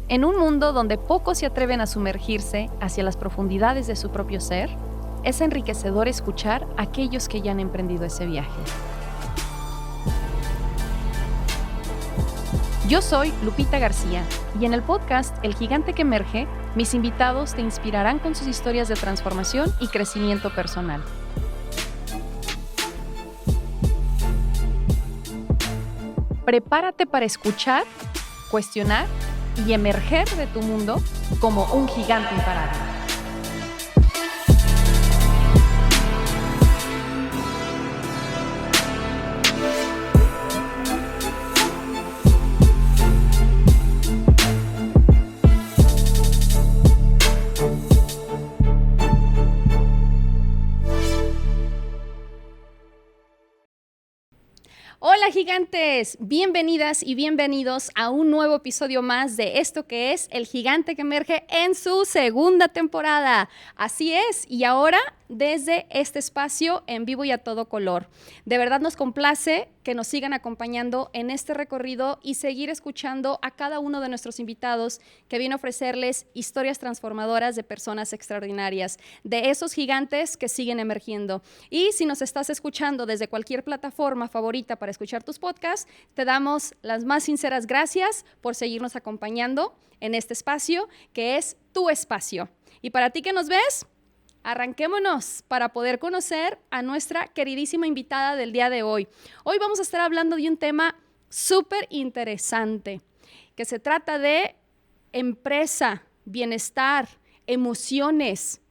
En un mundo donde pocos se atreven a sumergirse hacia las profundidades de su propio ser, es enriquecedor escuchar a aquellos que ya han emprendido ese viaje. Yo soy Lupita García y en el podcast El Gigante que Emerge, mis invitados te inspirarán con sus historias de transformación y crecimiento personal. Prepárate para escuchar, cuestionar y emerger de tu mundo como un gigante imparable. Hola gigantes, bienvenidas y bienvenidos a un nuevo episodio más de esto que es El Gigante que Emerge en su segunda temporada. Así es, y ahora desde este espacio en vivo y a todo color. De verdad nos complace que nos sigan acompañando en este recorrido y seguir escuchando a cada uno de nuestros invitados que viene a ofrecerles historias transformadoras de personas extraordinarias, de esos gigantes que siguen emergiendo. Y si nos estás escuchando desde cualquier plataforma favorita para escuchar tus podcasts, te damos las más sinceras gracias por seguirnos acompañando en este espacio que es tu espacio. Y para ti que nos ves, arranquémonos para poder conocer a nuestra queridísima invitada del día de hoy. Hoy vamos a estar hablando de un tema súper interesante, que se trata de empresa, bienestar, emociones.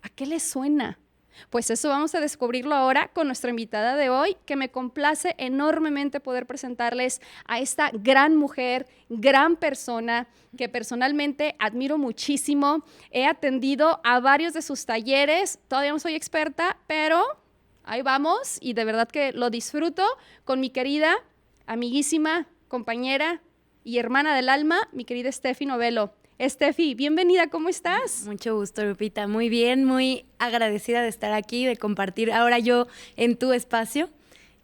¿A qué les suena? Pues eso vamos a descubrirlo ahora con nuestra invitada de hoy, que me complace enormemente poder presentarles a esta gran mujer, gran persona, que personalmente admiro muchísimo. He atendido a varios de sus talleres, todavía no soy experta, pero ahí vamos y de verdad que lo disfruto con mi querida, amiguísima, compañera y hermana del alma, mi querida Steffi Novello. Steffi, bienvenida, ¿cómo estás? Mucho gusto, Lupita. Muy bien, muy agradecida de estar aquí, de compartir ahora yo en tu espacio,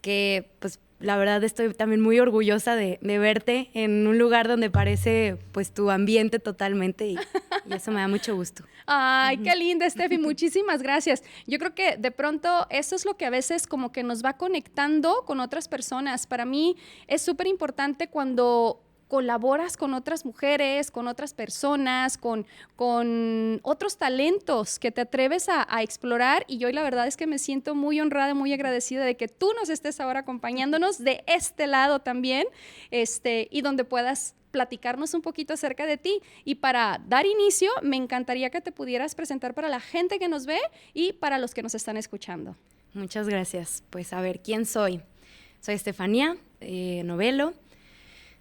que pues la verdad estoy también muy orgullosa de verte en un lugar donde parece pues tu ambiente totalmente y eso me da mucho gusto. Ay, qué linda, Steffi, muchísimas gracias. Yo creo que de pronto eso es lo que a veces como que nos va conectando con otras personas. Para mí es súper importante cuando colaboras con otras mujeres, con otras personas, con otros talentos que te atreves a explorar, y yo la verdad es que me siento muy honrada, muy agradecida de que tú nos estés ahora acompañándonos de este lado también, y donde puedas platicarnos un poquito acerca de ti. Y para dar inicio, me encantaría que te pudieras presentar para la gente que nos ve y para los que nos están escuchando. Muchas gracias. Pues a ver, ¿quién soy? Soy Estefanía Novello.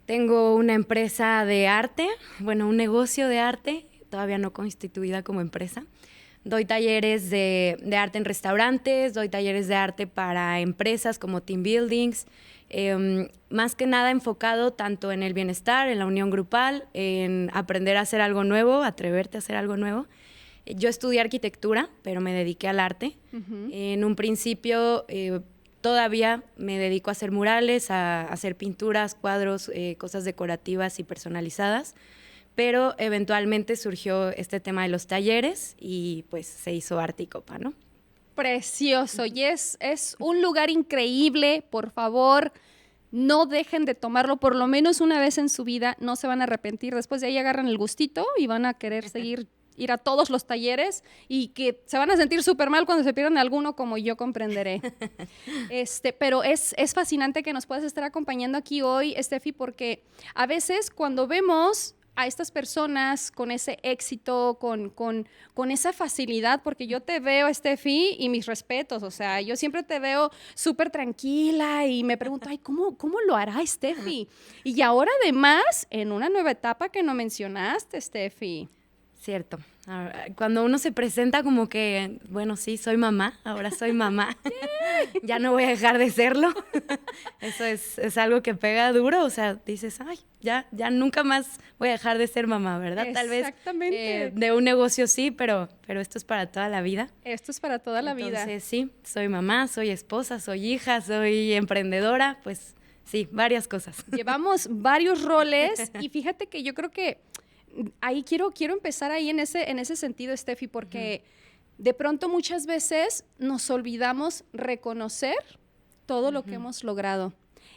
Tengo una empresa de arte, bueno, un negocio de arte, todavía no constituida como empresa. Doy talleres de arte en restaurantes, doy talleres de arte para empresas como team buildings, más que nada enfocado tanto en el bienestar, en la unión grupal, en aprender a hacer algo nuevo, atreverte a hacer algo nuevo. Yo estudié arquitectura, pero me dediqué al arte. En un principio todavía me dedico a hacer murales, a hacer pinturas, cuadros, cosas decorativas y personalizadas, pero eventualmente surgió este tema de los talleres y pues se hizo Arte y Copa, ¿no? Precioso, y es un lugar increíble, por favor, no dejen de tomarlo por lo menos una vez en su vida, no se van a arrepentir, después de ahí agarran el gustito y van a querer ir a todos los talleres y que se van a sentir súper mal cuando se pierdan alguno, como yo comprenderé. Pero es fascinante que nos puedas estar acompañando aquí hoy, Steffi, porque a veces cuando vemos a estas personas con ese éxito, con esa facilidad, porque yo te veo, Steffi, y mis respetos, o sea, yo siempre te veo súper tranquila y me pregunto, ay, ¿cómo lo hará Steffi? Y ahora además, en una nueva etapa que no mencionaste, Steffi. Cierto. Cuando uno se presenta como que, bueno, sí, soy mamá, ahora soy mamá. Ya no voy a dejar de serlo. Eso es algo que pega duro, o sea, dices, ay, ya nunca más voy a dejar de ser mamá, ¿verdad? Exactamente. Tal vez de un negocio sí, pero esto es para toda la vida. Esto es para toda la vida. Entonces, sí, soy mamá, soy esposa, soy hija, soy emprendedora, pues sí, varias cosas. Llevamos varios roles y fíjate que yo creo que ahí quiero empezar ahí en ese sentido, Steffi, porque de pronto muchas veces nos olvidamos reconocer todo lo que hemos logrado.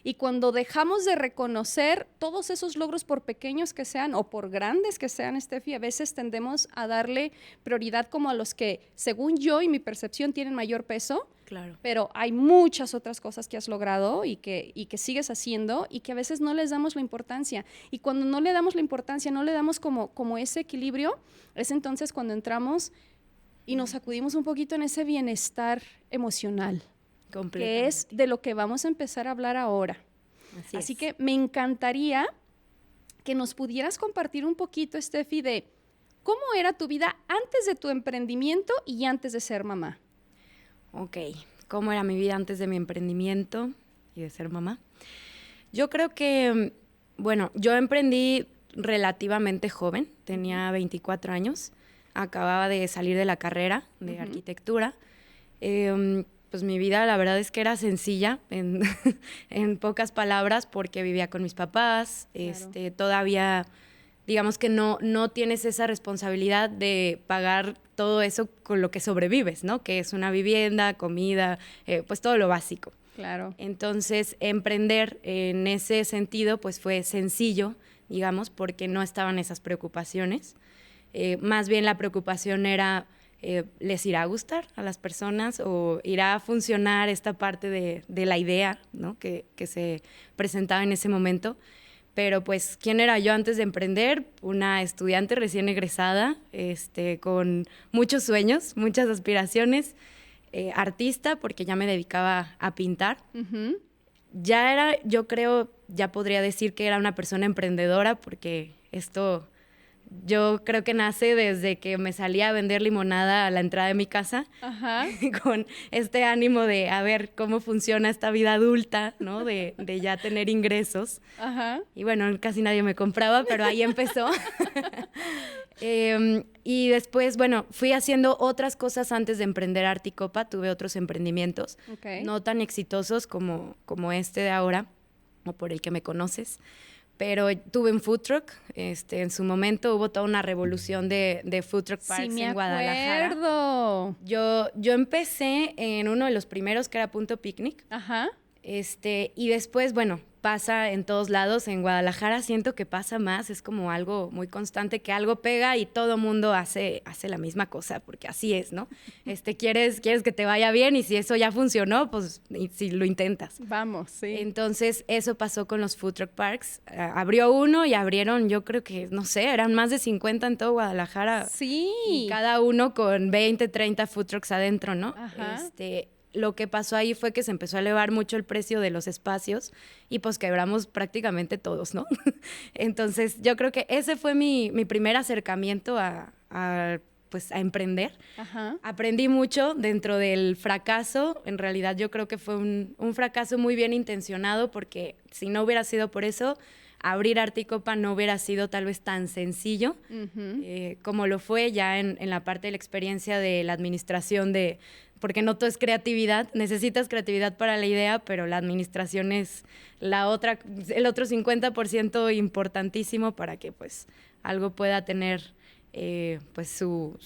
Y cuando dejamos de reconocer todos esos logros, por pequeños que sean o por grandes que sean, Steffi, a veces tendemos a darle prioridad como a los que, según yo y mi percepción, tienen mayor peso. Claro. Pero hay muchas otras cosas que has logrado y que sigues haciendo y que a veces no les damos la importancia. Y cuando no le damos la importancia, no le damos como ese equilibrio, es entonces cuando entramos y nos sacudimos un poquito en ese bienestar emocional, que es de lo que vamos a empezar a hablar ahora. Así que me encantaría que nos pudieras compartir un poquito, Steffi, de cómo era tu vida antes de tu emprendimiento y antes de ser mamá. Ok, ¿cómo era mi vida antes de mi emprendimiento y de ser mamá? Yo creo que, bueno, yo emprendí relativamente joven, tenía 24 años, acababa de salir de la carrera de arquitectura. Pues mi vida la verdad es que era sencilla, en pocas palabras, porque vivía con mis papás, claro. Todavía, digamos que no tienes esa responsabilidad de pagar todo eso con lo que sobrevives, ¿no? Que es una vivienda, comida, pues todo lo básico. Claro. Entonces, emprender en ese sentido, pues fue sencillo, digamos, porque no estaban esas preocupaciones. Más bien la preocupación era, ¿les irá a gustar a las personas o irá a funcionar esta parte de la idea, ¿no? que se presentaba en ese momento? Pero pues, ¿quién era yo antes de emprender? Una estudiante recién egresada, con muchos sueños, muchas aspiraciones, artista, porque ya me dedicaba a pintar. Ya era, yo creo, ya podría decir que era una persona emprendedora, porque esto... Yo creo que nace desde que me salía a vender limonada a la entrada de mi casa, con este ánimo de a ver cómo funciona esta vida adulta, ¿no? De ya tener ingresos. Y bueno, casi nadie me compraba, pero ahí empezó. Y después, bueno, fui haciendo otras cosas antes de emprender Articopa, tuve otros emprendimientos, no tan exitosos como este de ahora, o por el que me conoces. Pero tuve un food truck, en su momento hubo toda una revolución de food truck parks en Guadalajara. Sí, me acuerdo. Yo empecé en uno de los primeros, que era Punto Picnic. Y después, bueno, pasa en todos lados. En Guadalajara siento que pasa más, es como algo muy constante, que algo pega y todo mundo hace la misma cosa, porque así es, ¿no? Quieres que te vaya bien y si eso ya funcionó, pues si lo intentas. Vamos, sí. Entonces, eso pasó con los food truck parks. Abrió uno y abrieron, yo creo que, no sé, eran más de 50 en todo Guadalajara. Sí. Y cada uno con 20, 30 food trucks adentro, ¿no? Lo que pasó ahí fue que se empezó a elevar mucho el precio de los espacios y pues quebramos prácticamente todos, ¿no? Entonces, yo creo que ese fue mi primer acercamiento a emprender. Aprendí mucho dentro del fracaso. En realidad, yo creo que fue un fracaso muy bien intencionado, porque si no hubiera sido por eso, abrir Articopa no hubiera sido tal vez tan sencillo como lo fue ya en la parte de la experiencia de la administración porque no todo es creatividad, necesitas creatividad para la idea, pero la administración es el otro 50% importantísimo para que pues algo pueda tener pues su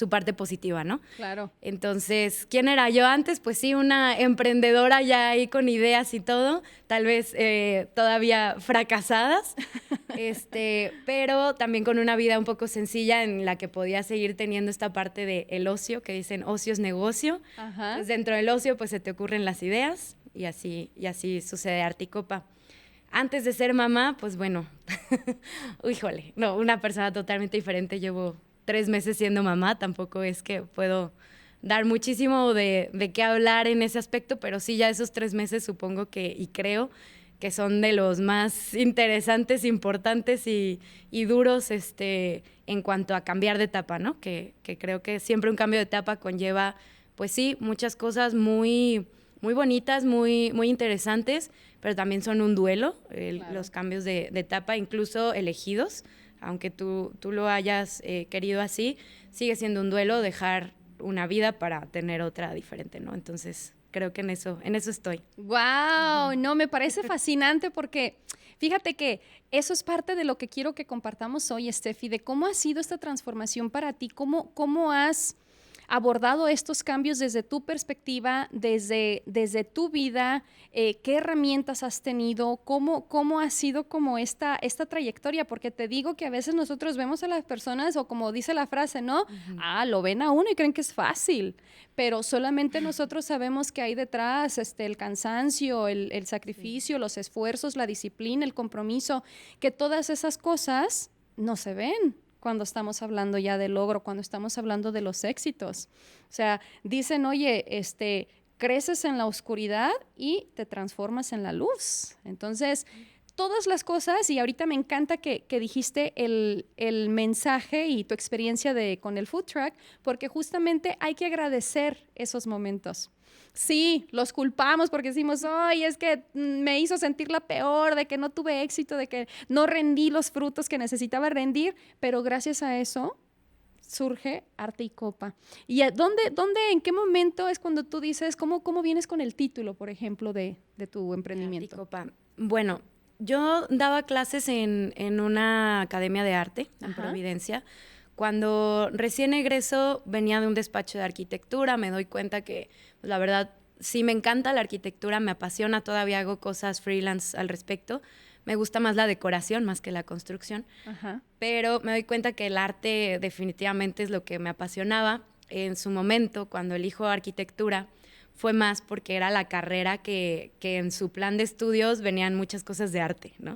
parte positiva, ¿no? Claro. Entonces, ¿quién era yo antes? Pues sí, una emprendedora ya ahí con ideas y todo, tal vez todavía fracasadas, pero también con una vida un poco sencilla en la que podía seguir teniendo esta parte del ocio, que dicen ocio es negocio. Entonces, dentro del ocio pues se te ocurren las ideas y así sucede Articopa. Antes de ser mamá, pues bueno, híjole, no, una persona totalmente diferente. Llevo 3 meses siendo mamá, tampoco es que puedo dar muchísimo de qué hablar en ese aspecto, pero sí, ya esos 3 meses supongo y creo que son de los más interesantes, importantes y duros en cuanto a cambiar de etapa, ¿no? Que creo que siempre un cambio de etapa conlleva, pues sí, muchas cosas muy, muy bonitas, muy, muy interesantes, pero también son un duelo, claro. Los cambios de etapa, incluso elegidos. Aunque tú lo hayas querido así, sigue siendo un duelo dejar una vida para tener otra diferente, ¿no? Entonces, creo que en eso estoy. ¡Wow! No, me parece fascinante porque, Fíjate que eso es parte de lo que quiero que compartamos hoy, Steffi, de cómo ha sido esta transformación para ti, cómo has abordado estos cambios desde tu perspectiva, desde tu vida, qué herramientas has tenido, cómo ha sido como esta trayectoria, porque te digo que a veces nosotros vemos a las personas, o como dice la frase, ¿no? Lo ven a uno y creen que es fácil, pero solamente nosotros sabemos que hay detrás el cansancio, el sacrificio, los esfuerzos, la disciplina, el compromiso, que todas esas cosas no se ven cuando estamos hablando ya del logro, cuando estamos hablando de los éxitos. O sea, dicen, oye, creces en la oscuridad y te transformas en la luz. Entonces, todas las cosas, y ahorita me encanta que dijiste el mensaje y tu experiencia con el food truck, porque justamente hay que agradecer esos momentos. Sí, los culpamos porque decimos, ay, es que me hizo sentir la peor, de que no tuve éxito, de que no rendí los frutos que necesitaba rendir, pero gracias a eso surge Arte y Copa. ¿Y en qué momento es cuando tú dices, cómo vienes con el título, por ejemplo, de tu emprendimiento? Arte y Copa. Bueno, yo daba clases en una academia de arte en Providencia. Cuando recién egreso venía de un despacho de arquitectura, me doy cuenta que, pues, la verdad, sí me encanta la arquitectura, me apasiona, todavía hago cosas freelance al respecto. Me gusta más la decoración más que la construcción. Pero me doy cuenta que el arte definitivamente es lo que me apasionaba. En su momento, cuando elijo arquitectura, fue más porque era la carrera que en su plan de estudios venían muchas cosas de arte, ¿no?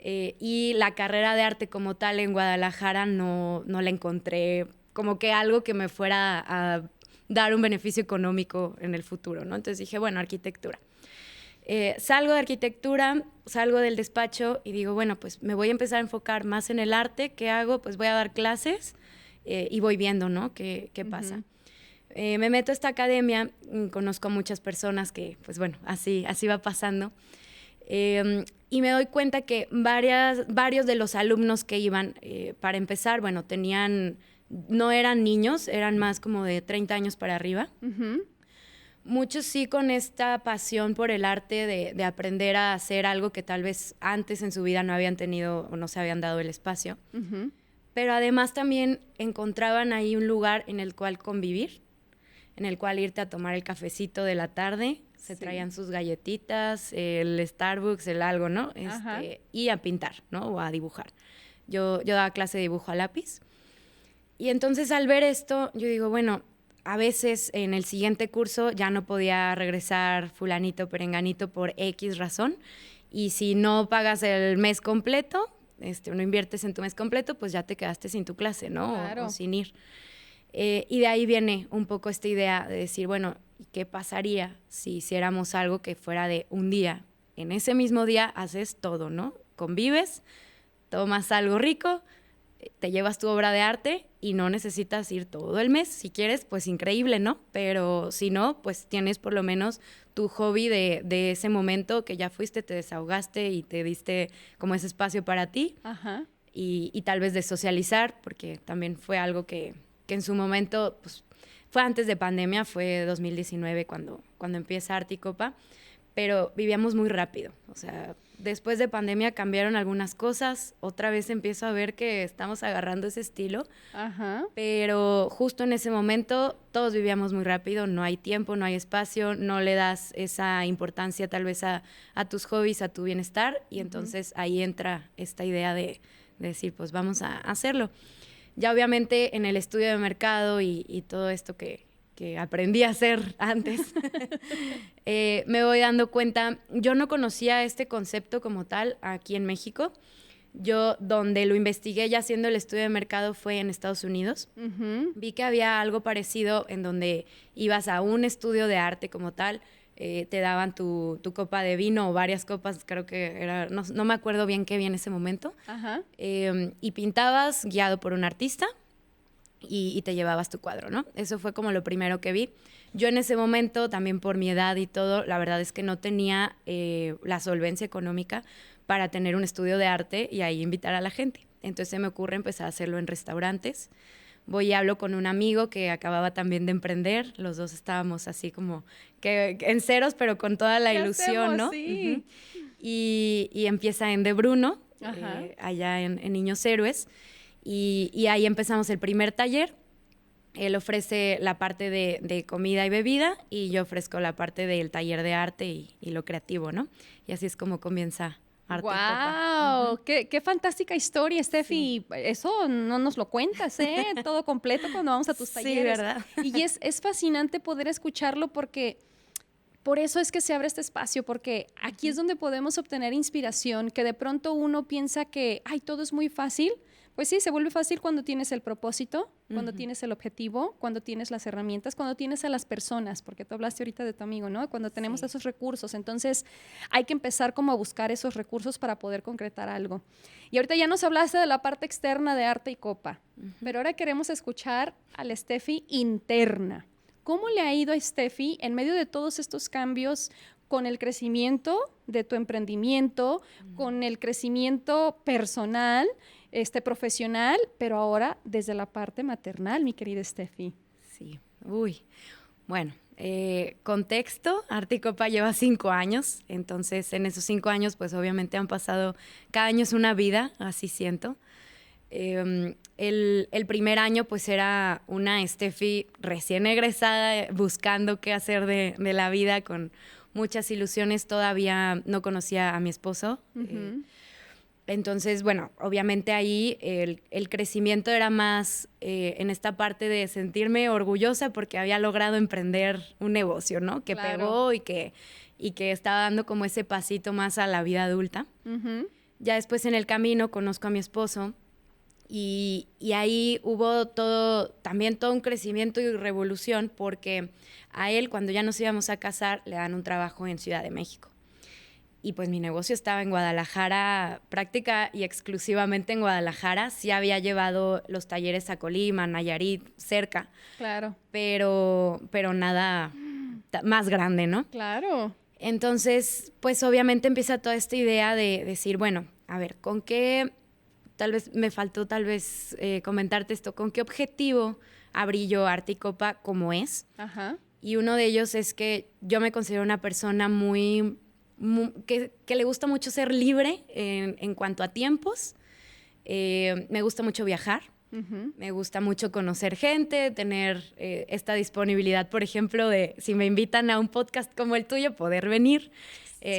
Y la carrera de arte como tal en Guadalajara no la encontré como que algo que me fuera a dar un beneficio económico en el futuro, ¿no? Entonces dije, bueno, arquitectura. Salgo de arquitectura, salgo del despacho y digo, bueno, pues me voy a empezar a enfocar más en el arte. ¿Qué hago? Pues voy a dar clases y voy viendo, ¿no? ¿Qué pasa? Me meto a esta academia, conozco a muchas personas que, pues bueno, así va pasando. Y me doy cuenta que varios de los alumnos que iban, para empezar, bueno, no eran niños, eran más como de 30 años para arriba. Muchos sí con esta pasión por el arte de aprender a hacer algo que tal vez antes en su vida no habían tenido o no se habían dado el espacio. Pero además también encontraban ahí un lugar en el cual convivir, en el cual irte a tomar el cafecito de la tarde, se traían sus galletitas, el Starbucks, el algo, ¿no? Y a pintar, ¿no? O a dibujar. Yo daba clase de dibujo a lápiz. Y entonces al ver esto, yo digo, bueno, a veces en el siguiente curso ya no podía regresar fulanito, perenganito por X razón. Y si no pagas el mes completo, no inviertes en tu mes completo, pues ya te quedaste sin tu clase, ¿no? Claro. O sin ir. Y de ahí viene un poco esta idea de decir, bueno, ¿qué pasaría si hiciéramos algo que fuera de un día? En ese mismo día haces todo, ¿no? Convives, tomas algo rico, te llevas tu obra de arte y no necesitas ir todo el mes. Si quieres, pues increíble, ¿no? Pero si no, pues tienes por lo menos tu hobby de ese momento que ya fuiste, te desahogaste y te diste como ese espacio para ti. Y tal vez de socializar, porque también fue algo que en su momento, pues, fue antes de pandemia, fue 2019 cuando empieza Arte y Copa, pero vivíamos muy rápido. O sea, después de pandemia cambiaron algunas cosas, otra vez empiezo a ver que estamos agarrando ese estilo, pero justo en ese momento todos vivíamos muy rápido, no hay tiempo, no hay espacio, no le das esa importancia tal vez a tus hobbies, a tu bienestar, y entonces ahí entra esta idea de decir, pues vamos a hacerlo. Ya obviamente en el estudio de mercado y todo esto que aprendí a hacer antes, me voy dando cuenta, yo no conocía este concepto como tal aquí en México. Yo donde lo investigué ya haciendo el estudio de mercado fue en Estados Unidos. Vi que había algo parecido en donde ibas a un estudio de arte como tal, te daban tu copa de vino o varias copas, creo que era, no me acuerdo bien qué vi en ese momento, y pintabas guiado por un artista y te llevabas tu cuadro, ¿no? Eso fue como lo primero que vi. Yo en ese momento, también por mi edad y todo, la verdad es que no tenía la solvencia económica para tener un estudio de arte y ahí invitar a la gente. Entonces se me ocurre empezar a hacerlo en restaurantes. Voy y hablo con un amigo que acababa también de emprender. Los dos estábamos así como que en ceros, pero con toda la ilusión, ¿no? Sí. y empieza en De Bruno, allá en Niños Héroes, y ahí empezamos el primer taller. Él ofrece la parte de comida y bebida y yo ofrezco la parte del taller de arte y lo creativo, ¿no? Y así es como comienza Arte ¡Guau! Copa. Qué fantástica historia, Steffi. Sí. Eso no nos lo cuentas, ¿eh? Todo completo cuando vamos a tus talleres. Sí, ¿verdad? Y es fascinante poder escucharlo porque por eso es que se abre este espacio, porque aquí es donde podemos obtener inspiración, que de pronto uno piensa que, ay, todo es muy fácil. Pues sí, se vuelve fácil cuando tienes el propósito, cuando tienes el objetivo, cuando tienes las herramientas, cuando tienes a las personas, porque tú hablaste ahorita de tu amigo, ¿no? Cuando tenemos esos recursos. Entonces, hay que empezar como a buscar esos recursos para poder concretar algo. Y ahorita ya nos hablaste de la parte externa de Arte y Copa, pero ahora queremos escuchar a la Steffi interna. ¿Cómo le ha ido a Steffi en medio de todos estos cambios con el crecimiento de tu emprendimiento, con el crecimiento personal, profesional, pero ahora desde la parte maternal, mi querida Steffi? Sí, bueno, contexto, Arte y Copa lleva 5 años, entonces en esos 5 años pues obviamente han pasado, cada año es una vida, así siento. El primer año pues era una Steffi recién egresada, buscando qué hacer de la vida, con muchas ilusiones. Todavía no conocía a mi esposo. Entonces, bueno, obviamente ahí el crecimiento era más en esta parte de sentirme orgullosa porque había logrado emprender un negocio, ¿no? Que pegó y que estaba dando como ese pasito más a la vida adulta. Ya después en el camino conozco a mi esposo. Y ahí hubo también todo un crecimiento y revolución, porque a él, cuando ya nos íbamos a casar, le dan un trabajo en Ciudad de México. Y pues mi negocio estaba en Guadalajara, práctica y exclusivamente en Guadalajara. Sí había llevado los talleres a Colima, Nayarit, cerca. Claro. Pero nada más grande, ¿no? Claro. Entonces, pues obviamente empieza toda esta idea de decir, bueno, a ver, ¿con qué? Tal vez me faltó comentarte esto. ¿Con qué objetivo abrí yo Arte y Copa como es? Ajá. Y uno de ellos es que yo me considero una persona que le gusta mucho ser libre en cuanto a tiempos. Me gusta mucho viajar. Me gusta mucho conocer gente, tener esta disponibilidad, por ejemplo, de si me invitan a un podcast como el tuyo, poder venir.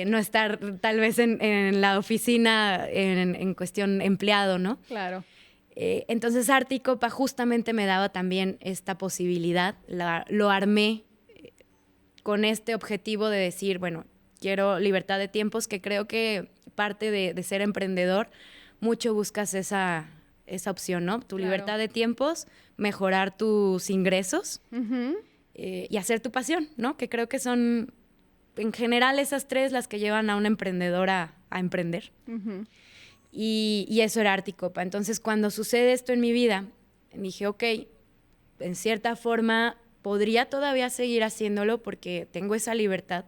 No estar tal vez en la oficina en cuestión empleado, ¿no? Claro. Entonces Arte y Copa justamente me daba también esta posibilidad. Lo armé con este objetivo de decir, bueno, quiero libertad de tiempos, que creo que parte de ser emprendedor, mucho buscas esa opción, ¿no? Tu libertad de tiempos, mejorar tus ingresos y hacer tu pasión, ¿no? Que creo que son en general esas 3 las que llevan a una emprendedora a emprender. Y eso era Arte y Copa. Entonces, cuando sucede esto en mi vida, dije, ok, en cierta forma podría todavía seguir haciéndolo porque tengo esa libertad.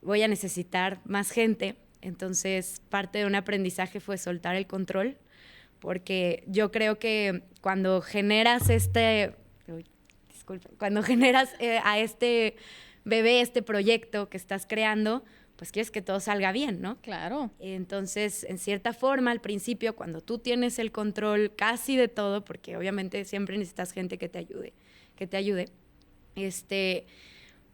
Voy a necesitar más gente. Entonces, parte de un aprendizaje fue soltar el control, porque yo creo que cuando generas a este bebé, este proyecto que estás creando, pues quieres que todo salga bien, ¿no? Claro. Entonces, en cierta forma, al principio, cuando tú tienes el control casi de todo, porque obviamente siempre necesitas gente que te ayude,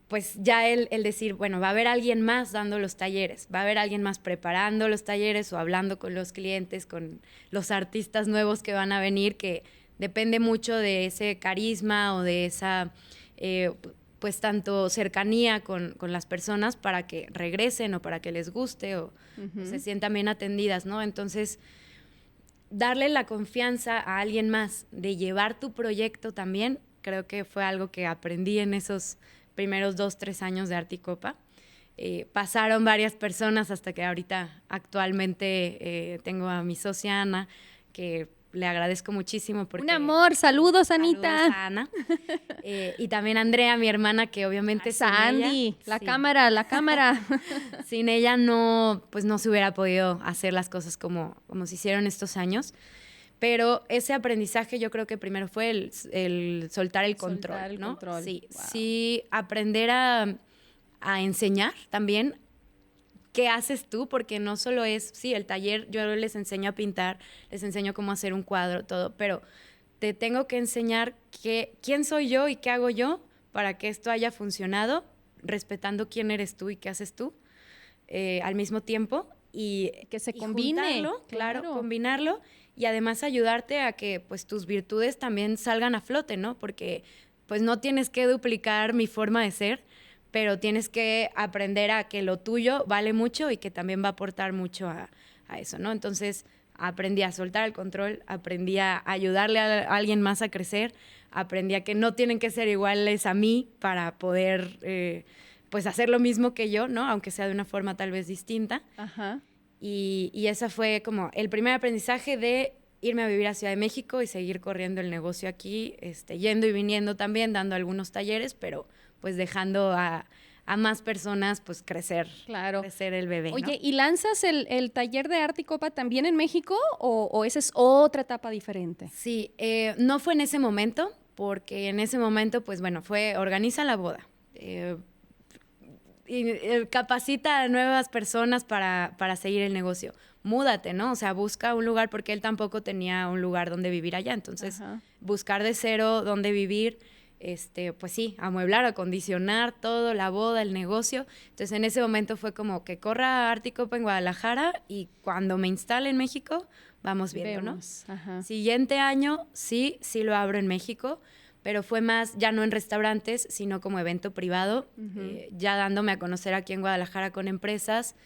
pues ya el decir, bueno, va a haber alguien más dando los talleres, va a haber alguien más preparando los talleres o hablando con los clientes, con los artistas nuevos que van a venir, que depende mucho de ese carisma o de esa pues tanto cercanía con las personas para que regresen o para que les guste o se sientan bien atendidas, ¿no? Entonces, darle la confianza a alguien más de llevar tu proyecto también, creo que fue algo que aprendí en esos primeros 2-3 años de Arte y Copa. Pasaron varias personas hasta que ahorita actualmente tengo a mi socia Ana, que le agradezco muchísimo. Porque, un amor, saludos Anita. Saludos a Ana. Y también a Andrea, mi hermana, que obviamente Sandy, la cámara. Sin ella no se hubiera podido hacer las cosas como se hicieron estos años. Pero ese aprendizaje yo creo que primero fue el soltar el control, ¿no? Sí, wow. Sí, aprender a enseñar también qué haces tú, porque no solo es, sí, el taller, yo les enseño a pintar, les enseño cómo hacer un cuadro, todo, pero te tengo que enseñar quién soy yo y qué hago yo para que esto haya funcionado, respetando quién eres tú y qué haces tú al mismo tiempo. Y que se combine. Claro, combinarlo y además ayudarte a que pues tus virtudes también salgan a flote, ¿no? Porque pues no tienes que duplicar mi forma de ser, pero tienes que aprender a que lo tuyo vale mucho y que también va a aportar mucho a eso, ¿no? Entonces aprendí a soltar el control, aprendí a ayudarle a alguien más a crecer, aprendí a que no tienen que ser iguales a mí para poder pues hacer lo mismo que yo, ¿no? Aunque sea de una forma tal vez distinta. Ajá. Y ese fue como el primer aprendizaje de irme a vivir a Ciudad de México y seguir corriendo el negocio aquí, yendo y viniendo también, dando algunos talleres, pero pues dejando a más personas pues crecer el bebé. Oye, ¿no? ¿y lanzas el taller de arte y copa también en México o esa es otra etapa diferente? Sí, no fue en ese momento, porque en ese momento pues bueno, organiza la boda. Capacita a nuevas personas para seguir el negocio. Múdate, ¿no? O sea, busca un lugar, porque él tampoco tenía un lugar donde vivir allá. Entonces, buscar de cero dónde vivir, pues sí, amueblar, acondicionar todo, la boda, el negocio. Entonces, en ese momento fue como que corra Arte y Copa en Guadalajara y cuando me instale en México, vamos viendo, ¿no? Ajá. Siguiente año, sí lo abro en México, pero fue más, ya no en restaurantes, sino como evento privado, ya dándome a conocer aquí en Guadalajara con empresas.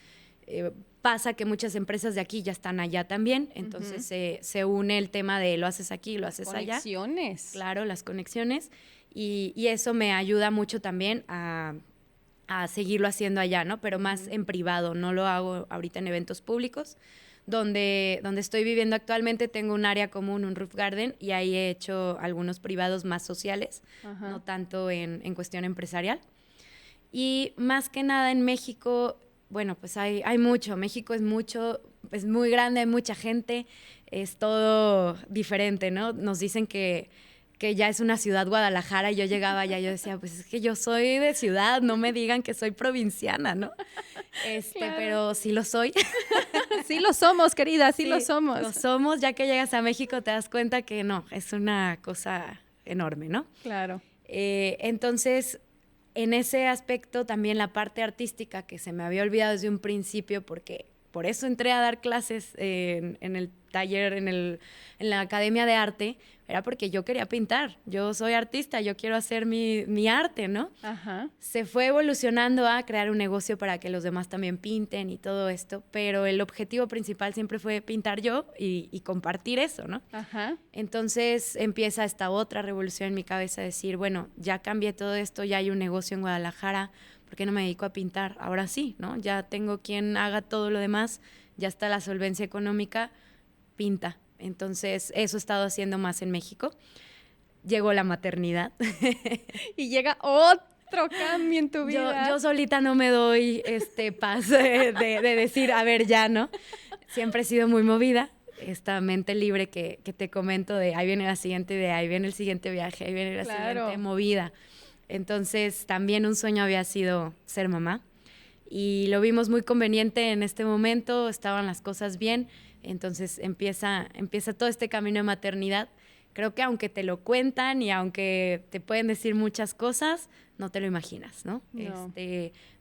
Pasa que muchas empresas de aquí ya están allá también, entonces se une el tema de lo haces aquí, lo haces allá. Conexiones. Claro, las conexiones, y eso me ayuda mucho también a seguirlo haciendo allá, ¿no? Pero más en privado, no lo hago ahorita en eventos públicos. Donde estoy viviendo actualmente tengo un área común, un roof garden, y ahí he hecho algunos privados más sociales, no tanto en cuestión empresarial. Y más que nada en México, bueno, pues hay mucho. México es muy grande, hay mucha gente, es todo diferente, ¿no? Nos dicen que ya es una ciudad Guadalajara, y yo llegaba allá y yo decía, pues es que yo soy de ciudad, no me digan que soy provinciana, ¿no? Claro. Pero sí lo soy. Sí lo somos, querida, sí lo somos. Lo somos, ya que llegas a México te das cuenta que no, es una cosa enorme, ¿no? Claro. Entonces, en ese aspecto también la parte artística que se me había olvidado desde un principio, porque por eso entré a dar clases en el taller, en la Academia de Arte, era porque yo quería pintar. Yo soy artista, yo quiero hacer mi arte, ¿no? Ajá. Se fue evolucionando a crear un negocio para que los demás también pinten y todo esto, pero el objetivo principal siempre fue pintar yo y compartir eso, ¿no? Ajá. Entonces empieza esta otra revolución en mi cabeza, decir, bueno, ya cambié todo esto, ya hay un negocio en Guadalajara, ¿por qué no me dedico a pintar? Ahora sí, ¿no? Ya tengo quien haga todo lo demás, ya está la solvencia económica, pinta. Entonces, eso he estado haciendo más en México. Llegó la maternidad. Y llega otro cambio en tu vida. Yo solita no me doy paz de decir, a ver, ya, ¿no? Siempre he sido muy movida. Esta mente libre que te comento de ahí viene la siguiente idea, ahí viene el siguiente viaje, ahí viene la siguiente movida. Entonces, también un sueño había sido ser mamá. Y lo vimos muy conveniente en este momento, estaban las cosas bien. Entonces empieza todo este camino de maternidad. Creo que aunque te lo cuentan y aunque te pueden decir muchas cosas, no te lo imaginas, ¿no? No.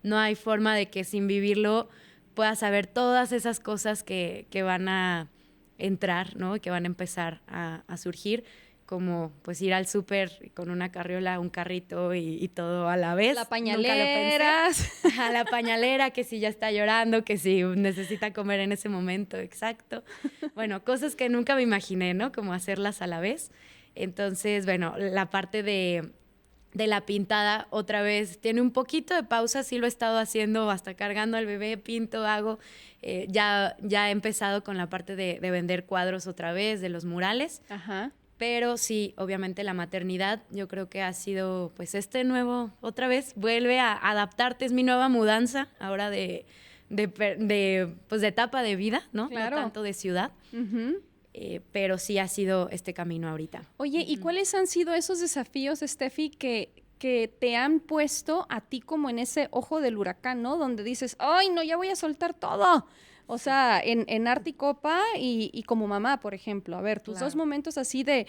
No hay forma de que sin vivirlo puedas saber todas esas cosas que van a entrar, ¿no? Que van a empezar a surgir, como pues ir al súper con una carriola, un carrito y todo a la vez. La pañalera. A la pañalera, que si ya está llorando, que si necesita comer en ese momento, exacto. Bueno, cosas que nunca me imaginé, ¿no? Como hacerlas a la vez. Entonces, bueno, la parte de la pintada otra vez tiene un poquito de pausa, sí lo he estado haciendo, hasta cargando al bebé, pinto, hago. Ya he empezado con la parte de vender cuadros otra vez, de los murales. Ajá. Pero sí, obviamente la maternidad yo creo que ha sido, pues otra vez, vuelve a adaptarte, es mi nueva mudanza ahora de etapa de vida, ¿no? Claro. No tanto de ciudad, pero sí ha sido este camino ahorita. Oye, ¿y cuáles han sido esos desafíos, Steffi, que que te han puesto a ti como en ese ojo del huracán, ¿no? Donde dices, ¡ay, no, ya voy a soltar todo! O sea, en Arte y Copa y como mamá, por ejemplo. A ver, tus dos momentos así de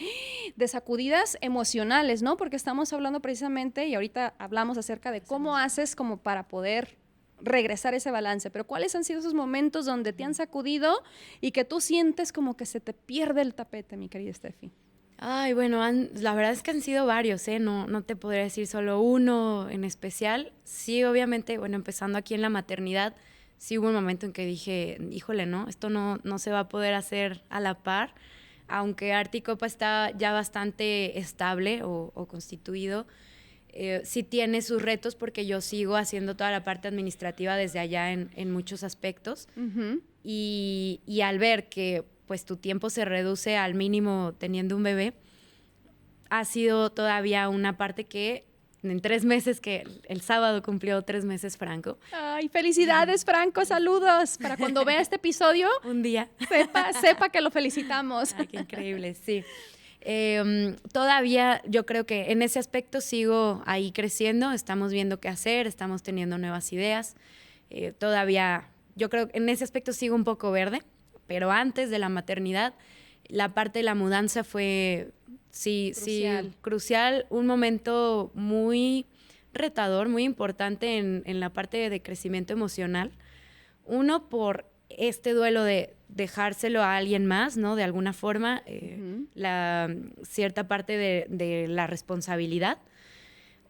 sacudidas emocionales, ¿no? Porque estamos hablando precisamente, y ahorita hablamos acerca de cómo haces como para poder regresar ese balance. Pero ¿cuáles han sido esos momentos donde te han sacudido y que tú sientes como que se te pierde el tapete, mi querida Steffi? Ay, bueno, la verdad es que han sido varios, ¿eh? No te podría decir solo uno en especial. Sí, obviamente, bueno, empezando aquí en la maternidad, sí hubo un momento en que dije, híjole, ¿no? Esto no se va a poder hacer a la par. Aunque Arte y Copa está ya bastante estable o constituido, sí tiene sus retos porque yo sigo haciendo toda la parte administrativa desde allá en muchos aspectos. Uh-huh. Y al ver que pues tu tiempo se reduce al mínimo teniendo un bebé, ha sido todavía una parte que en 3 meses, que el sábado cumplió 3 meses Franco. Ay, felicidades, Franco, saludos. Para cuando vea este episodio, un día sepa que lo felicitamos. Ay, qué increíble, sí. Todavía yo creo que en ese aspecto sigo ahí creciendo, estamos viendo qué hacer, estamos teniendo nuevas ideas. Todavía yo creo que en ese aspecto sigo un poco verde, pero antes de la maternidad, la parte de la mudanza fue, crucial, un momento muy retador, muy importante en la parte de crecimiento emocional. Uno, por este duelo de dejárselo a alguien más, ¿no? De alguna forma, la cierta parte de la responsabilidad.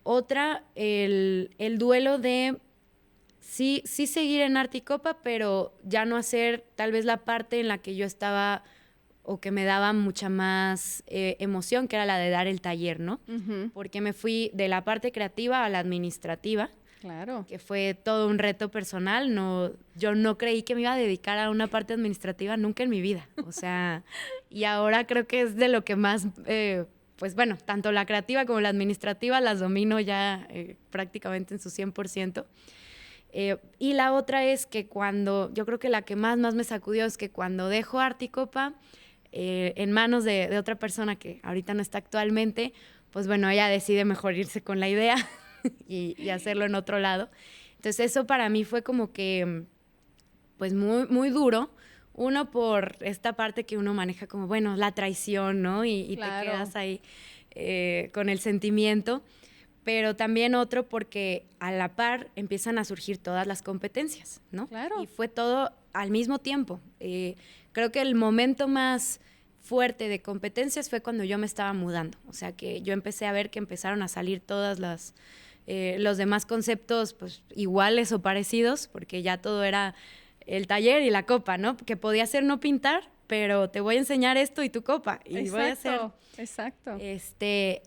Otra, el duelo de sí seguir en Arte y Copa, pero ya no hacer tal vez la parte en la que yo estaba o que me daba mucha más emoción, que era la de dar el taller, ¿no? Uh-huh. Porque me fui de la parte creativa a la administrativa. Claro. Que fue todo un reto personal. Yo no creí que me iba a dedicar a una parte administrativa nunca en mi vida. O sea, y ahora creo que es de lo que más, pues bueno, tanto la creativa como la administrativa las domino ya prácticamente en su 100%. Y la otra es que yo creo que la que más me sacudió es que cuando dejo Arte y Copa en manos de otra persona que ahorita no está actualmente, pues bueno, ella decide mejor irse con la idea y hacerlo en otro lado. Entonces eso para mí fue como que pues muy, muy duro. Uno, por esta parte que uno maneja como, bueno, la traición, ¿no? Y claro, te quedas ahí con el sentimiento. Pero también otro porque a la par empiezan a surgir todas las competencias, ¿no? Claro. Y fue todo al mismo tiempo. Creo que el momento más fuerte de competencias fue cuando yo me estaba mudando. O sea, que yo empecé a ver que empezaron a salir todas los demás conceptos pues iguales o parecidos, porque ya todo era el taller y la copa, ¿no? Que podía ser no pintar, pero te voy a enseñar esto y tu copa. Y exacto, voy a hacer. Exacto.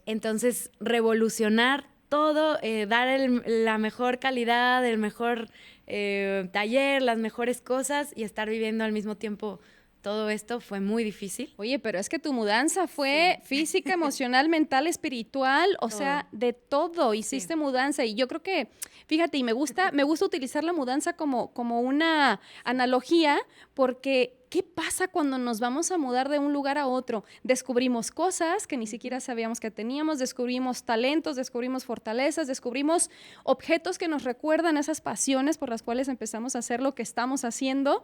Entonces, revolucionar todo, dar la mejor calidad, el mejor taller, las mejores cosas y estar viviendo al mismo tiempo todo esto fue muy difícil. Oye, pero es que tu mudanza fue física, emocional, mental, espiritual, o sea, de todo. Hiciste mudanza y yo creo que, fíjate, y me gusta utilizar la mudanza como una analogía porque ¿qué pasa cuando nos vamos a mudar de un lugar a otro? Descubrimos cosas que ni siquiera sabíamos que teníamos, descubrimos talentos, descubrimos fortalezas, descubrimos objetos que nos recuerdan esas pasiones por las cuales empezamos a hacer lo que estamos haciendo,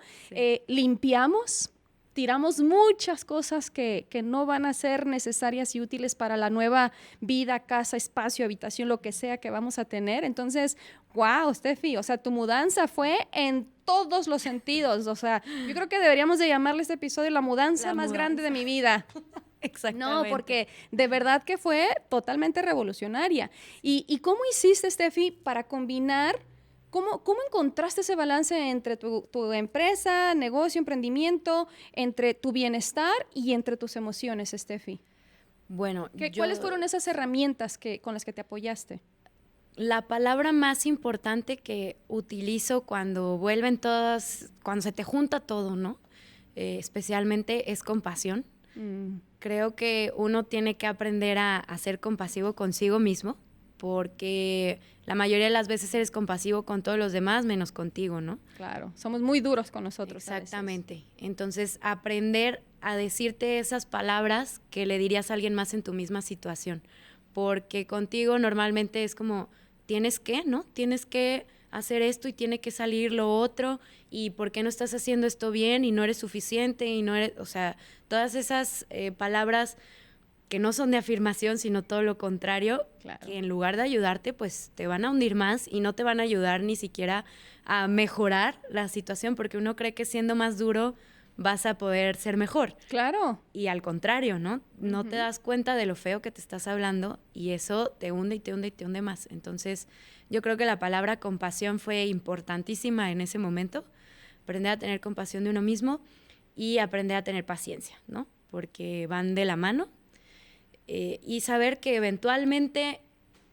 limpiamos, tiramos muchas cosas que no van a ser necesarias y útiles para la nueva vida, casa, espacio, habitación, lo que sea que vamos a tener. Entonces, wow, Steffi, o sea, tu mudanza fue en todos los sentidos. O sea, yo creo que deberíamos de llamarle este episodio la mudanza más grande de mi vida. Exactamente. No, porque de verdad que fue totalmente revolucionaria. ¿Y cómo hiciste, Steffi, para combinar? ¿Cómo encontraste ese balance entre tu empresa, negocio, emprendimiento, entre tu bienestar y entre tus emociones, Steffi? Bueno, ¿Cuáles fueron esas herramientas con las que te apoyaste? La palabra más importante que utilizo cuando cuando se te junta todo, ¿no? Especialmente es compasión. Creo que uno tiene que aprender a ser compasivo consigo mismo, porque la mayoría de las veces eres compasivo con todos los demás menos contigo, ¿no? Claro, somos muy duros con nosotros. Exactamente. Entonces, aprender a decirte esas palabras que le dirías a alguien más en tu misma situación, porque contigo normalmente es como, tienes que, ¿no? Tienes que hacer esto y tiene que salir lo otro, y ¿por qué no estás haciendo esto bien? Y no eres suficiente, y no eres, o sea, todas esas palabras que no son de afirmación, sino todo lo contrario, Claro. que en lugar de ayudarte, pues te van a hundir más y no te van a ayudar ni siquiera a mejorar la situación, porque uno cree que siendo más duro vas a poder ser mejor. Claro. Y al contrario, ¿no? No te das cuenta de lo feo que te estás hablando y eso te hunde y te hunde y te hunde más. Entonces, yo creo que la palabra compasión fue importantísima en ese momento. Aprender a tener compasión de uno mismo y aprender a tener paciencia, ¿no? Porque van de la mano. Y saber que eventualmente,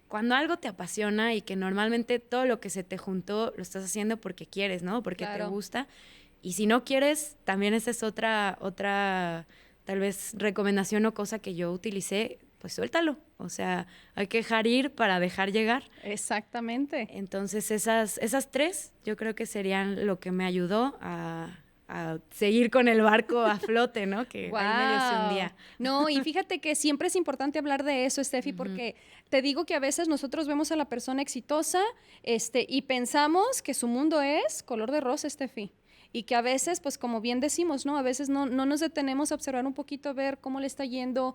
cuando algo te apasiona y que normalmente todo lo que se te juntó lo estás haciendo porque quieres, ¿no? Porque Claro. te gusta. Y si no quieres, también esa es otra tal vez recomendación o cosa que yo utilicé, pues suéltalo. O sea, hay que dejar ir para dejar llegar. Exactamente. Entonces esas tres yo creo que serían lo que me ayudó a seguir con el barco a flote, ¿no? Que ahí medio se hundía. No, y fíjate que siempre es importante hablar de eso, Steffi, porque te digo que a veces nosotros vemos a la persona exitosa, y pensamos que su mundo es color de rosa, Steffi. Y que a veces, pues como bien decimos, ¿no? A veces no nos detenemos a observar un poquito, a ver cómo le está yendo,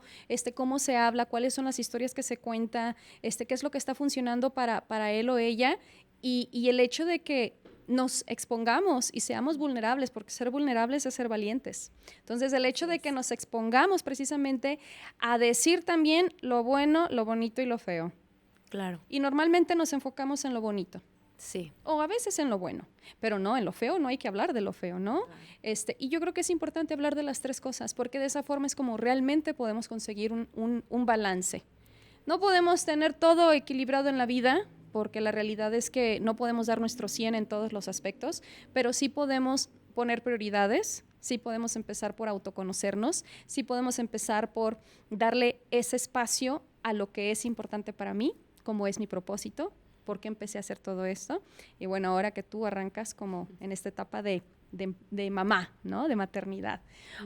cómo se habla, cuáles son las historias que se cuenta, qué es lo que está funcionando para él o ella. Y el hecho de que nos expongamos y seamos vulnerables, porque ser vulnerables es ser valientes. Entonces, el hecho de que nos expongamos precisamente a decir también lo bueno, lo bonito y lo feo. Claro. Y normalmente nos enfocamos en lo bonito. Sí. O a veces en lo bueno, pero no, en lo feo no hay que hablar de lo feo, ¿no? Claro. Y yo creo que es importante hablar de las tres cosas, porque de esa forma es como realmente podemos conseguir un balance. No podemos tener todo equilibrado en la vida, porque la realidad es que no podemos dar nuestro 100 en todos los aspectos, pero sí podemos poner prioridades, sí podemos empezar por autoconocernos, sí podemos empezar por darle ese espacio a lo que es importante para mí, como es mi propósito, por qué empecé a hacer todo esto. Y bueno, ahora que tú arrancas como en esta etapa de mamá, ¿no? De maternidad.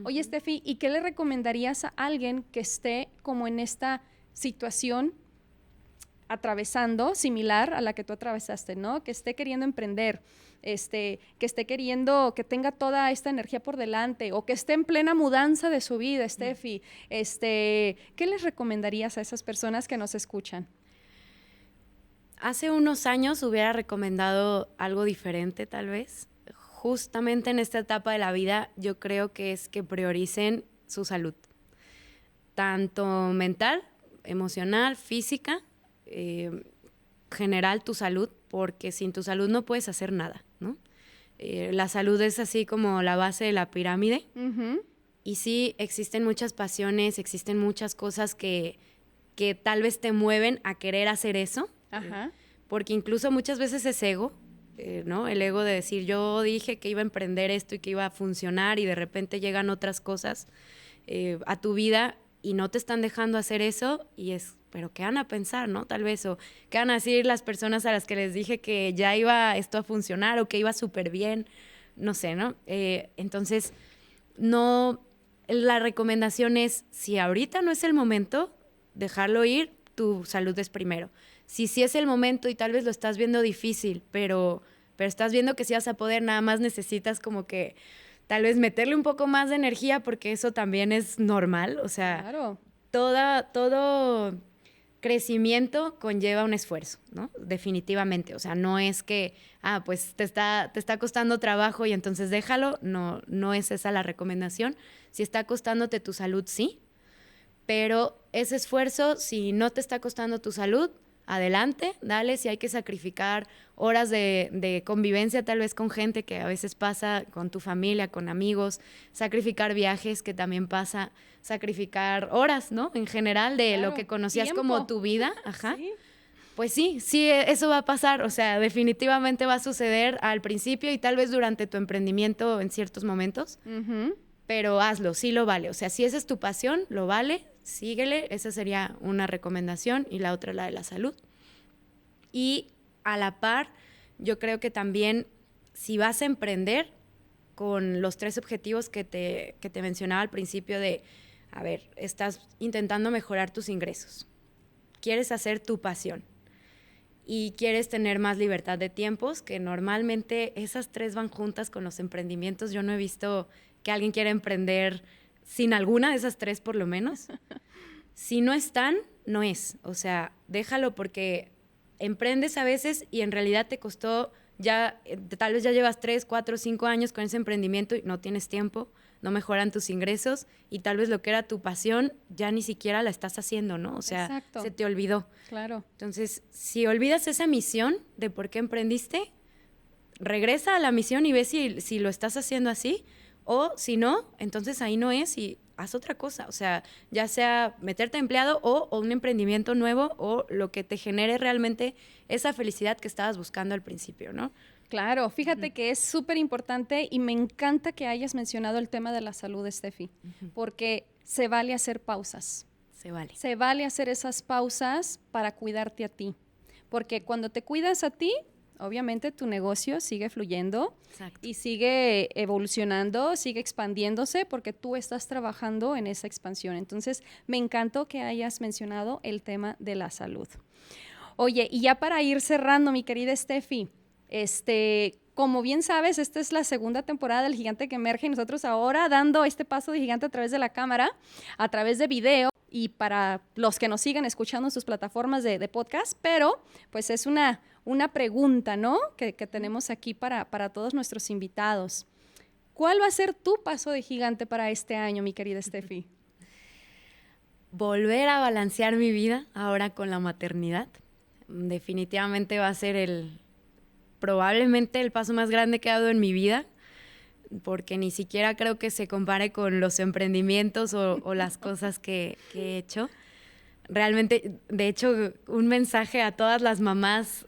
Oye, Steffi, ¿y qué le recomendarías a alguien que esté como en esta situación atravesando, similar a la que tú atravesaste, ¿no? Que esté queriendo emprender, que esté queriendo, que tenga toda esta energía por delante, o que esté en plena mudanza de su vida, Steffi. ¿Qué les recomendarías a esas personas que nos escuchan? Hace unos años hubiera recomendado algo diferente, tal vez. Justamente en esta etapa de la vida, yo creo que es que prioricen su salud, tanto mental, emocional, física, general tu salud, porque sin tu salud no puedes hacer nada, ¿no? La salud es así como la base de la pirámide. Y sí, existen muchas pasiones, existen muchas cosas que tal vez te mueven a querer hacer eso. Ajá. Porque incluso muchas veces es ego, ¿no? El ego de decir, yo dije que iba a emprender esto y que iba a funcionar, y de repente llegan otras cosas a tu vida y no te están dejando hacer eso, y es, pero ¿qué van a pensar, no? Tal vez, o ¿qué van a decir las personas a las que les dije que ya iba esto a funcionar o que iba súper bien? No sé, ¿no? Entonces, no, la recomendación es, si ahorita no es el momento, dejarlo ir, tu salud es primero. Si sí es el momento y tal vez lo estás viendo difícil, pero estás viendo que sí vas a poder, nada más necesitas como que tal vez meterle un poco más de energía, porque eso también es normal. O sea, claro, todo crecimiento conlleva un esfuerzo, ¿no? Definitivamente. O sea, no es que, pues te está costando trabajo y entonces déjalo. No es esa la recomendación. Si está costándote tu salud, sí. Pero ese esfuerzo, si no te está costando tu salud, adelante, dale. Si hay que sacrificar horas de convivencia tal vez con gente, que a veces pasa, con tu familia, con amigos, sacrificar viajes, que también pasa, sacrificar horas, ¿no? En general, de claro. lo que conocías Tiempo. como tu vida. Ajá. Sí. Pues sí, eso va a pasar. O sea, definitivamente va a suceder al principio y tal vez durante tu emprendimiento en ciertos momentos. Pero hazlo, sí lo vale. O sea, si esa es tu pasión, lo vale, síguele. Esa sería una recomendación, y la otra la de la salud. Y a la par, yo creo que también, si vas a emprender con los 3 objetivos que te mencionaba al principio de, a ver, estás intentando mejorar tus ingresos. quieres hacer tu pasión y quieres tener más libertad de tiempos, que normalmente esas tres van juntas con los emprendimientos. Yo no he visto que alguien quiera emprender sin alguna de esas tres por lo menos. Si no están, no es. O sea, déjalo porque emprendes a veces y en realidad te costó ya, tal vez ya llevas 3, 4, 5 años con ese emprendimiento y no tienes tiempo, no mejoran tus ingresos y tal vez lo que era tu pasión ya ni siquiera la estás haciendo, ¿no? O sea, Exacto. Se te olvidó. Claro. Entonces, si olvidas esa misión de por qué emprendiste, regresa a la misión y ve si lo estás haciendo así, o si no, entonces ahí no es y haz otra cosa. O sea, ya sea meterte a empleado o un emprendimiento nuevo o lo que te genere realmente esa felicidad que estabas buscando al principio, ¿no? Claro, fíjate que es súper importante y me encanta que hayas mencionado el tema de la salud, Steffi, porque se vale hacer pausas. Se vale. Se vale hacer esas pausas para cuidarte a ti, porque cuando te cuidas a ti, obviamente tu negocio sigue fluyendo. Exacto. Y sigue evolucionando, sigue expandiéndose porque tú estás trabajando en esa expansión. Entonces, me encantó que hayas mencionado el tema de la salud. Oye, y ya para ir cerrando, mi querida Steffi, como bien sabes, esta es la segunda temporada del Gigante que Emerge y nosotros ahora dando este paso de gigante a través de la cámara, a través de video y para los que nos sigan escuchando en sus plataformas de podcast, pero pues es una pregunta, ¿no? Que tenemos aquí para todos nuestros invitados. ¿Cuál va a ser tu paso de gigante para este año, mi querida Steffi? Volver a balancear mi vida ahora con la maternidad. Definitivamente va a ser probablemente el paso más grande que he dado en mi vida, porque ni siquiera creo que se compare con los emprendimientos o las cosas que he hecho. Realmente, de hecho, un mensaje a todas las mamás,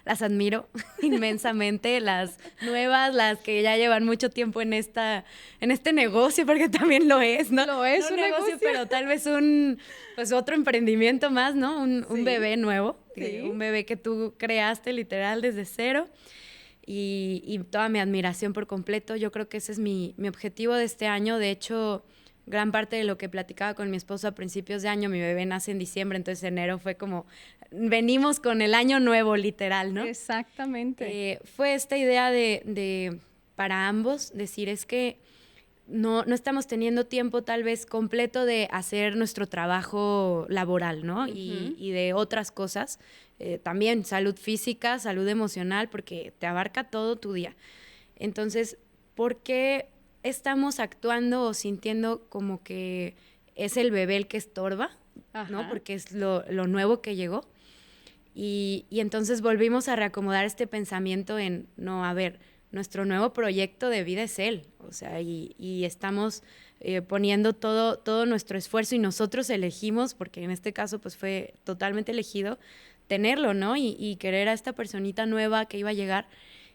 las admiro inmensamente, las nuevas, las que ya llevan mucho tiempo en este negocio, porque también lo es, ¿no? Lo es, no un negocio, pero tal vez otro emprendimiento más, ¿no? Un bebé nuevo, sí. Un bebé que tú creaste literal desde cero y toda mi admiración por completo. Yo creo que ese es mi objetivo de este año. De hecho, gran parte de lo que platicaba con mi esposo a principios de año, mi bebé nace en diciembre, entonces enero fue como, venimos con el año nuevo, literal, ¿no? Exactamente. Fue esta idea de para ambos, decir, es que no estamos teniendo tiempo tal vez completo de hacer nuestro trabajo laboral, ¿no? Y de otras cosas, también salud física, salud emocional, porque te abarca todo tu día. Entonces, ¿por qué estamos actuando o sintiendo como que es el bebé el que estorba? Ajá. ¿No? Porque es lo nuevo que llegó. Y entonces volvimos a reacomodar este pensamiento en, no, a ver, nuestro nuevo proyecto de vida es él. O sea, y estamos poniendo todo nuestro esfuerzo y nosotros elegimos, porque en este caso pues fue totalmente elegido, tenerlo, ¿no? Y querer a esta personita nueva que iba a llegar.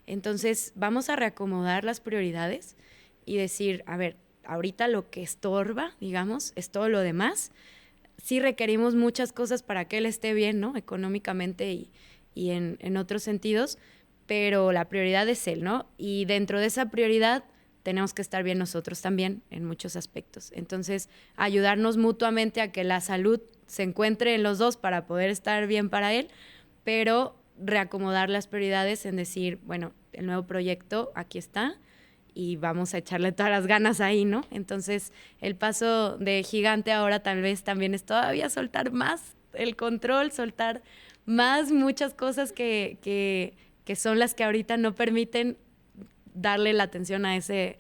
Entonces vamos a reacomodar las prioridades y decir, a ver, ahorita lo que estorba, digamos, es todo lo demás. Sí requerimos muchas cosas para que él esté bien, ¿no? Económicamente y en otros sentidos, pero la prioridad es él, ¿no? Y dentro de esa prioridad tenemos que estar bien nosotros también en muchos aspectos. Entonces, ayudarnos mutuamente a que la salud se encuentre en los dos para poder estar bien para él, pero reacomodar las prioridades en decir, bueno, el nuevo proyecto aquí está, y vamos a echarle todas las ganas ahí, ¿no? Entonces, el paso de gigante ahora tal vez también es todavía soltar más el control, soltar más muchas cosas que son las que ahorita no permiten darle la atención a ese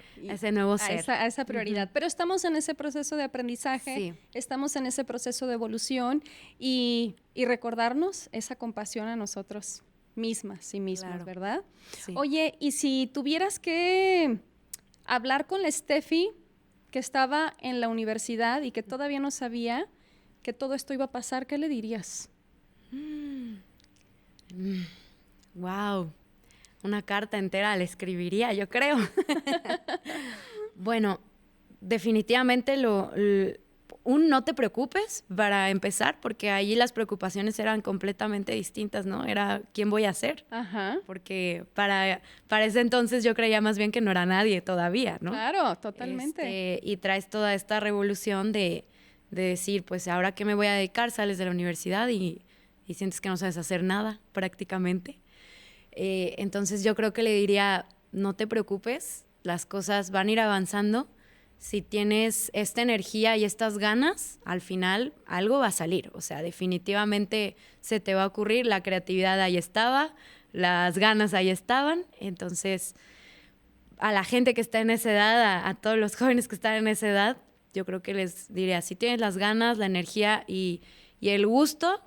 nuevo ser. A esa prioridad. Pero estamos en ese proceso de aprendizaje, sí. Estamos en ese proceso de evolución y recordarnos esa compasión a nosotros mismas y mismos, claro. ¿Verdad? Sí. Oye, y si tuvieras que hablar con la Steffi que estaba en la universidad y que todavía no sabía que todo esto iba a pasar, ¿qué le dirías? Wow, una carta entera le escribiría, yo creo. Bueno, definitivamente no te preocupes para empezar, porque ahí las preocupaciones eran completamente distintas, ¿no? Era ¿quién voy a ser? Ajá. Porque para ese entonces yo creía más bien que no era nadie todavía, ¿no? Claro, totalmente. Y traes toda esta revolución de de decir, pues ahora qué me voy a dedicar, sales de la universidad y sientes que no sabes hacer nada prácticamente. Entonces yo creo que le diría, no te preocupes, las cosas van a ir avanzando. Si tienes esta energía y estas ganas, al final algo va a salir. O sea, definitivamente se te va a ocurrir, la creatividad ahí estaba, las ganas ahí estaban. Entonces, a la gente que está en esa edad, a todos los jóvenes que están en esa edad, yo creo que les diría, si tienes las ganas, la energía y el gusto,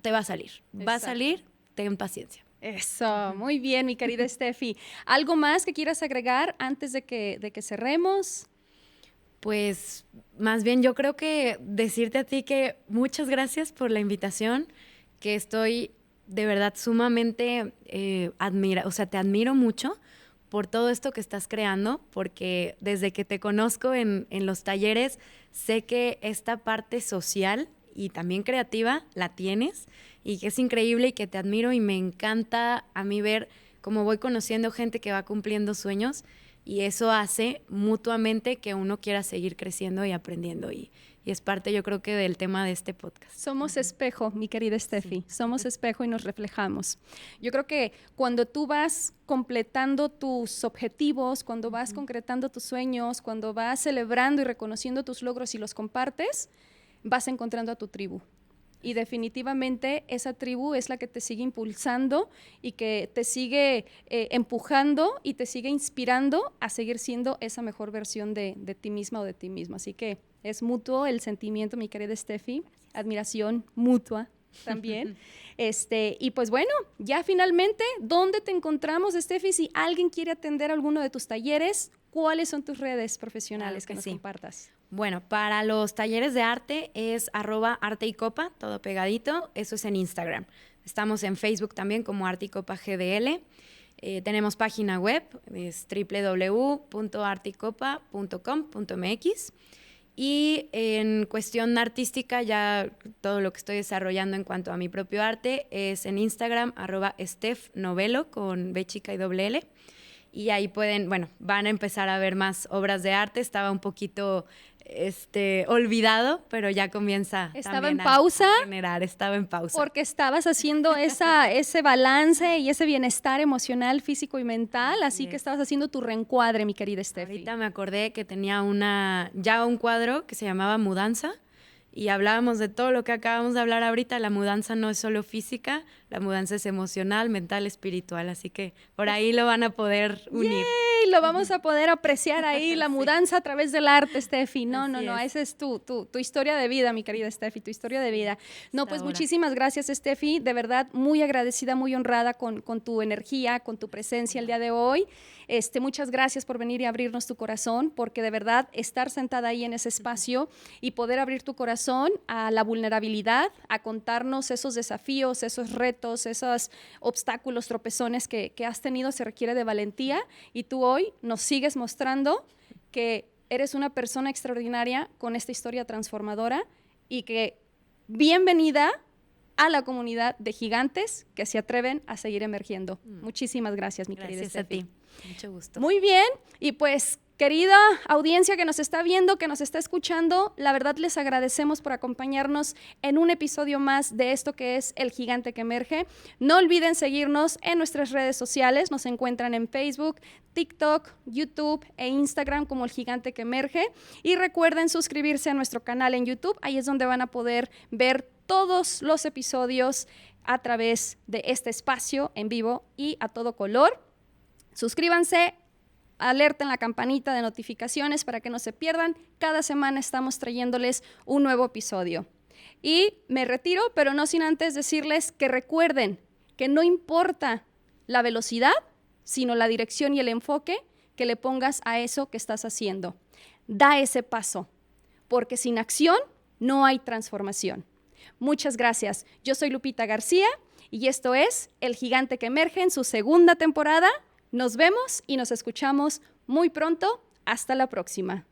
te va a salir. Exacto. Va a salir, ten paciencia. Eso, muy bien, mi querida Steffi. ¿Algo más que quieras agregar antes de que cerremos? Pues más bien yo creo que decirte a ti que muchas gracias por la invitación, que estoy de verdad sumamente te admiro mucho por todo esto que estás creando, porque desde que te conozco en los talleres sé que esta parte social y también creativa la tienes y que es increíble y que te admiro y me encanta a mí ver cómo voy conociendo gente que va cumpliendo sueños y eso hace mutuamente que uno quiera seguir creciendo y aprendiendo y es parte yo creo que del tema de este podcast. Somos espejo, mi querida Steffi, sí. Somos espejo y nos reflejamos. Yo creo que cuando tú vas completando tus objetivos, cuando vas concretando tus sueños, cuando vas celebrando y reconociendo tus logros y los compartes, vas encontrando a tu tribu. Y definitivamente esa tribu es la que te sigue impulsando y que te sigue empujando y te sigue inspirando a seguir siendo esa mejor versión de ti misma o de ti mismo. Así que es mutuo el sentimiento, mi querida Steffi. Admiración mutua también. Y pues bueno, ya finalmente, ¿dónde te encontramos, Steffi? Si alguien quiere atender alguno de tus talleres, ¿cuáles son tus redes profesionales que nos compartas? Bueno, para los talleres de arte es @arteycopa, todo pegadito, eso es en Instagram. Estamos en Facebook también como Arte y Copa GDL. Tenemos página web, es www.arteycopa.com.mx. Y en cuestión artística, ya todo lo que estoy desarrollando en cuanto a mi propio arte es en Instagram, @stefnovelo con B chica y doble L. Y ahí van a empezar a ver más obras de arte. Estaba un poquito olvidado, pero ya comienza ¿Estaba en pausa? A generar. Estaba en pausa. Porque estabas haciendo ese balance y ese bienestar emocional, físico y mental, así que estabas haciendo tu reencuadre, mi querida Steffi. Ahorita me acordé que tenía un cuadro que se llamaba Mudanza y hablábamos de todo lo que acabamos de hablar ahorita. La mudanza no es solo física, la mudanza es emocional, mental, espiritual, así que por ahí lo van a poder unir. ¡Yay! Lo vamos a poder apreciar ahí, la mudanza a través del arte, Steffi. No, esa es tu historia de vida, mi querida Steffi, tu historia de vida. No, pues muchísimas gracias, Steffi, de verdad, muy agradecida, muy honrada con tu energía, con tu presencia el día de hoy. Muchas gracias por venir y abrirnos tu corazón, porque de verdad estar sentada ahí en ese espacio y poder abrir tu corazón a la vulnerabilidad, a contarnos esos desafíos, esos retos, esos obstáculos, tropezones que has tenido, se requiere de valentía y tú hoy nos sigues mostrando que eres una persona extraordinaria con esta historia transformadora y que bienvenida a la comunidad de gigantes que se atreven a seguir emergiendo. Muchísimas gracias, mi querida Steffi. Gracias a ti. Mucho gusto. Muy bien, y pues querida audiencia que nos está viendo, que nos está escuchando, la verdad les agradecemos por acompañarnos en un episodio más de esto que es El Gigante que Emerge. No olviden seguirnos en nuestras redes sociales, nos encuentran en Facebook, TikTok, YouTube e Instagram como El Gigante que Emerge. Y recuerden suscribirse a nuestro canal en YouTube, ahí es donde van a poder ver todos los episodios a través de este espacio en vivo y a todo color. Suscríbanse, alerten la campanita de notificaciones para que no se pierdan. Cada semana estamos trayéndoles un nuevo episodio. Y me retiro, pero no sin antes decirles que recuerden que no importa la velocidad, sino la dirección y el enfoque que le pongas a eso que estás haciendo. Da ese paso, porque sin acción no hay transformación. Muchas gracias. Yo soy Lupita García y esto es El Gigante que Emerge en su segunda temporada. Nos vemos y nos escuchamos muy pronto. Hasta la próxima.